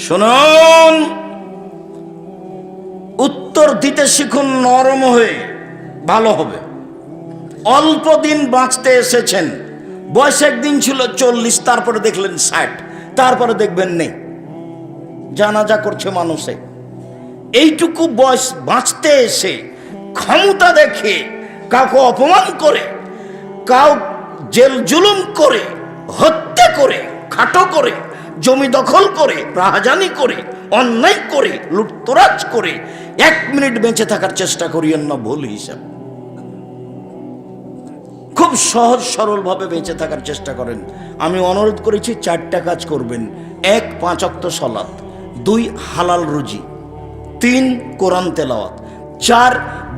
শুনুন, উত্তর দিতে শিখুন নরম হয়ে, ভালো হবে। অল্প দিন বাঁচতে এসেছেন, বয়স একদিন ছিল 40, তারপরে দেখলেন 60, তারপরে দেখবেন নেই। জানাজা করছে মানুষে। এইটুকু বয়স বাঁচতে এসে ক্ষমতা দেখে কাউকে অপমান করে, কাউ জেল জুলুম করে, হত্যা করে, খাটো করে, জমি দখল করে, রাহাজানি করে, অন্যায় করে, লুটতরাজ করে 1 মিনিট বেঁচে থাকার চেষ্টা করিয়েন না ভুল হিসাব। খুব সহজ সরল ভাবে বেঁচে থাকার চেষ্টা করেন। আমি অনুরোধ করেছি 4টা কাজ করবেন। 1, 5 ওয়াক্ত সালাত, 2, হালাল রুজি, 3, কোরআন তেলাওয়াত, 4,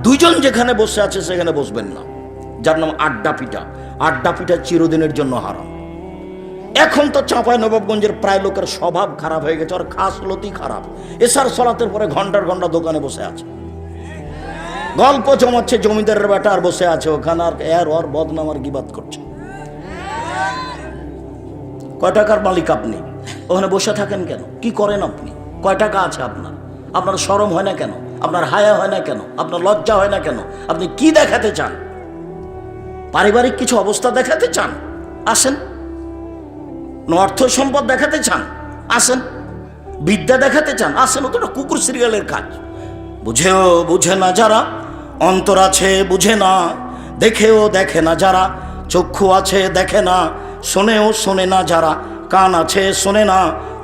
দুইজন যেখানে বসে আছে সেখানে বসবেন না, যার নাম আড্ডা পিটা। আড্ডা পিটা চিরদিনের জন্য হারাম। এখন তো চাঁপাইনবাবগঞ্জের প্রায় লোকের স্বভাব খারাপ হয়ে গেছে, আর খাসলতি খারাপ। এশার সালাতের পরে ঘন্টার ঘন্টা দোকানে বসে আছে, গল্প জমাচ্ছে, জমিদারের বেটা আর বসে আছে ওখানে, আর এর ওর বদনাম আর গিবাত করছে। কয় টাকার মালিক আপনি? ওখানে বসে থাকেন কেন? কি করেন আপনি? কয় টাকা আছে আপনার? আপনার শরম হয় না কেন? আপনার হায়া হয় না কেন? আপনার লজ্জা হয় না কেন? আপনি কি দেখাতে চান? পারিবারিক কিছু অবস্থা দেখাতে চান? আসেন। অর্থ সম্পদ দেখাতে চান? আসেন। বিদ্যা দেখাতে চান? আসেন। ওটা কুকুর সিরিয়ালের কাজ। বুঝেও বুঝে না যারা, অন্তর আছে বুঝে না, দেখেও দেখে না যারা, চক্ষু আছে দেখে না, শোনেও শোনে না যারা, কান আছে শোনে না,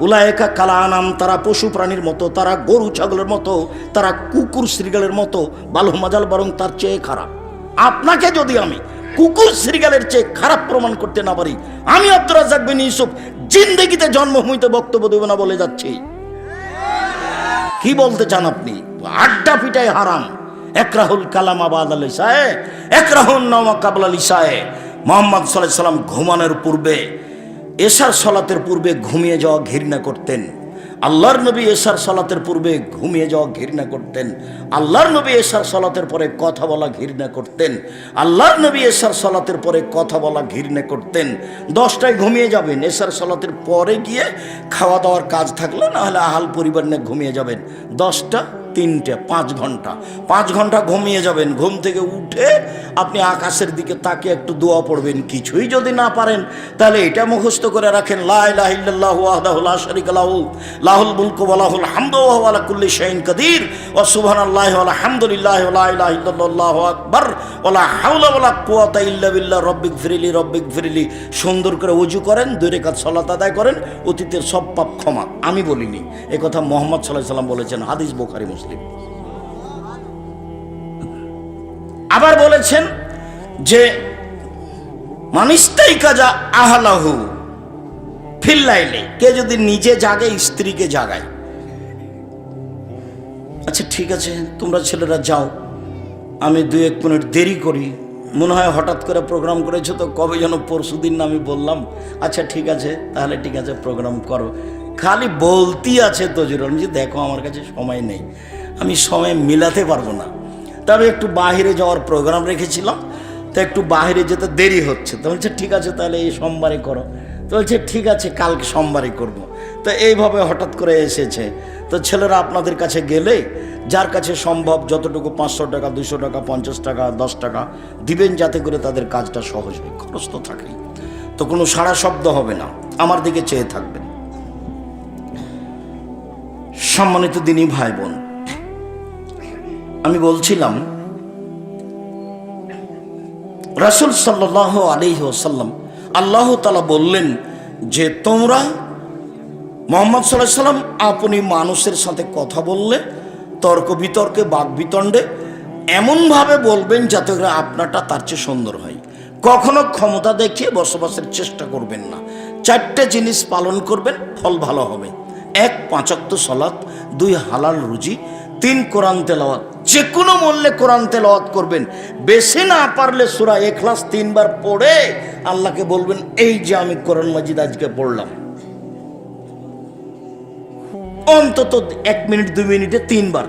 উলায়েকা কালানাম, তারা পশু প্রাণীর মতো, তারা গরু ছাগলের মতো, তারা কুকুর শ্রীগালের মতো, বালু মাজাল বরং তার চেয়ে খারাপ। আপনাকে যদি আমি কুকুর শ্রীগালের চেয়ে খারাপ প্রমাণ করতে না পারি, আমি আব্দুর রাজ্জাক বিন ইউসুফ জিন্দেগিতে জন্মভূমিতে বক্তব্য দেব না বলে যাচ্ছি। কি বলতে চান আপনি? আড্ডা পিটায় হারাম। একরাহুল কালাম আবাদ আলিসায়ে, একরাহুন নামা কাবলা লিসায়ে। মুহাম্মদ সাল্লাল্লাহু আলাইহি সাল্লাম ঘুমানোর পূর্বে, এশার সালাতের পূর্বে ঘুমিয়ে যাওয়া ঘৃণা করতেন। আল্লাহর নবী এশার সালাতের পূর্বে ঘুমিয়ে যাওয়া ঘৃণা করতেন। আল্লাহর নবী এশার সালাতের পরে কথা বলা ঘৃণা করতেন। আল্লাহর নবী এশার সালাতের পরে কথা বলা ঘৃণা করতেন। 10টায় ঘুমিয়ে যাবেন, এশার সালাতের পরে গিয়ে খাওয়া দাওয়ার কাজ থাকলে, না হলে আহাল পরিবার নিয়ে ঘুমিয়ে যাবেন। 10টা, 3টে, 5 ঘন্টা, 5 ঘন্টা ঘুমিয়ে যাবেন। ঘুম থেকে উঠে আপনি আকাশের দিকে তাকিয়ে একটু দোয়া পড়বেন। কিছুই যদি না পারেন তাহলে এটা মুখস্থ করে রাখেন, লা ইলাহা ইল্লাল্লাহু ওয়াহদাহু লা শারীকা লাহু, লাহুল মুলকু ওয়া লাহুল হামদু ওয়া হুয়া আলা কুল্লি শাইইন কাদির, ওয়া সুবহানাল্লাহি ওয়া আলহামদুলিল্লাহি ওয়া লা ইলাহা ইল্লাল্লাহু আকবার ওয়া লা হাওলা ওয়া লা কুওয়াতা ইল্লা বিল্লাহ রব্বিগফিরলি রব্বিগফিরলি। সুন্দর করে ওযু করেন, 2 রাকাত সালাত আদায় করেন, অতীতের সব পাপ ক্ষমা। আমি বলিনি, এই কথা মুহাম্মদ সাল্লাল্লাহু আলাইহি সাল্লাম বলেছেন, হাদিস বুখারী মুসলিম। আবার বলেছেন যে মানিস্তাই কাজা আহলাহু ফিল্লাইলে, কে যদি নিজে জাগে স্ত্রীকে জাগায়। আচ্ছা ঠিক আছে, তোমরা ছেলেরা যাও, আমি 2-1 মিনিট দেরি করি, মনে হয় হঠাৎ করে প্রোগ্রাম করেছো তো, কবে যেন পরশুদিন না আমি বললাম। আচ্ছা ঠিক আছে, তাহলে ঠিক আছে প্রোগ্রাম করো। খালি বলতি আছে তজুরুল, যে দেখো আমার কাছে সময় নেই, আমি সময় মিলাতে পারবো না, তবে একটু বাহিরে যাওয়ার প্রোগ্রাম রেখেছিলাম, তো একটু বাহিরে যেতে দেরি হচ্ছে। তো বলছে ঠিক আছে তাহলে এই সোমবারে করো। তো বলছে ঠিক আছে কালকে সোমবারে করব। তো এইভাবে হঠাৎ করে এসেছে। তো ছেলেরা আপনাদের কাছে গেলে যার কাছে সম্ভব যতটুকু 500 টাকা, 200 টাকা, 50 টাকা, 10 টাকা দিবেন, যাতে করে তাদের কাজটা সহজ হয়। খরচ তো থাকেই, তো কোনো সাড়া শব্দ হবে না, আমার দিকে চেয়ে থাকবেন। সম্মানিত দিনী ভাই বোন, আমি বলছিলাম রাসূল সাল্লাল্লাহু আলাইহি ওয়াসাল্লাম, আল্লাহ তাআলা বললেন যে তোমরা মুহাম্মদ সাল্লাল্লাহু আলাইহি সাল্লাম আপনি মানুষের সাথে কথা বললে, তর্ক বিতর্কে, বাক বিতণ্ডে এমনভাবে বলবেন যাতে করে আপনারটা তার চেয়ে সুন্দর হয়। কখনো ক্ষমতা দেখিয়ে বসবাসের চেষ্টা করবেন না। 4টে জিনিস পালন করবেন, ফল ভালো হবে। 1, 5 ওয়াক্ত সালাত, 2, হালাল রুজি, 3, কোরআন তেলাওয়াত। যে কোনো মূল্যে কোরআন তেলাওয়াত করবেন। বেশি না পারলে সূরা ইখলাস 3 বার পড়ে আল্লাহকে বলবেন, এই যে আমি কোরআন মাজিদ আজকে পড়লাম। অন্তত 1 মিনিট 2 মিনিটে 3 বার।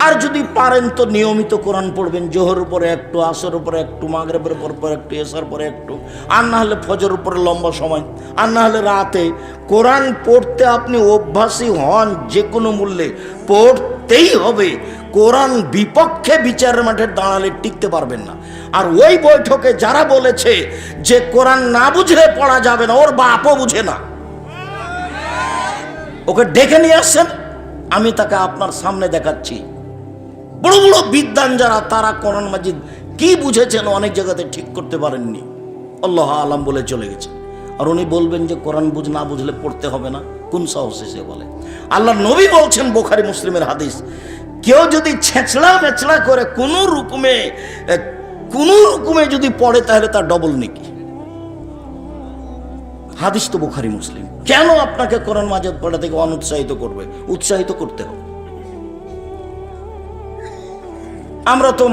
আর যদি পারেন তো নিয়মিত কোরআন পড়বেন, জোহর উপরে একটু, আসর উপরে একটু, মাগরিবের পর একটু, এশার পরে একটু, আর না হলে ফজর উপরে লম্বা সময়, আর না হলে রাতে। কোরআন পড়তে আপনি অভ্যাসী হন, যে কোনো মূল্যে পড়তেই হবে। কোরআন বিপক্ষে বিচারের মাঠে দাঁড়ালে টিকতে পারবেন না। আর ওই বৈঠকে যারা বলেছে যে কোরআন না বুঝলে পড়া যাবে না, ওর বাপও বুঝে না। ওকে ডেকে নিয়ে আসছেন, আমি তাকে আপনার সামনে দেখাচ্ছি। বড় বড় বিদ্বান যারা, তারা কোরআন মাজিদ কি বুঝেছেন অনেক জায়গাতে ঠিক করতে পারেননি, আল্লাহ আলাম বলে চলে গেছে। আর উনি বলবেন যে কোরআন না বুঝলে পড়তে হবে না? কোন সাহসে সে বলে? আল্লাহ নবী বলছেন, বুখারী মুসলিমের হাদিস, কেউ যদি ছেঁচড়া মেচড়া করে কোনো রকমে যদি পড়ে, তাহলে তার ডবল নেকি। হাদিস তো বুখারী মুসলিম। কেন আপনাকে কোরআন মাজিদ পড়া থেকে অনুৎসাহিত করবে? উৎসাহিত করতে হবে। আমরা তো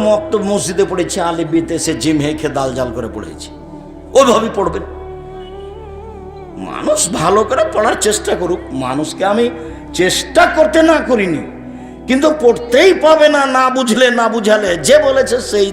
মসজিদে পড়েছি, আলিফ বিতে সে জিম হেখে দাল জাল করে পড়েছি, ওইভাবেই পড়বেন। মানুষ ভালো করে পড়ার চেষ্টা করুক, মানুষকে আমি চেষ্টা করতে না করিনি, কিন্তু পড়তেই পাবে না, না বুঝলে না বুঝালে। যে বলেছে সেই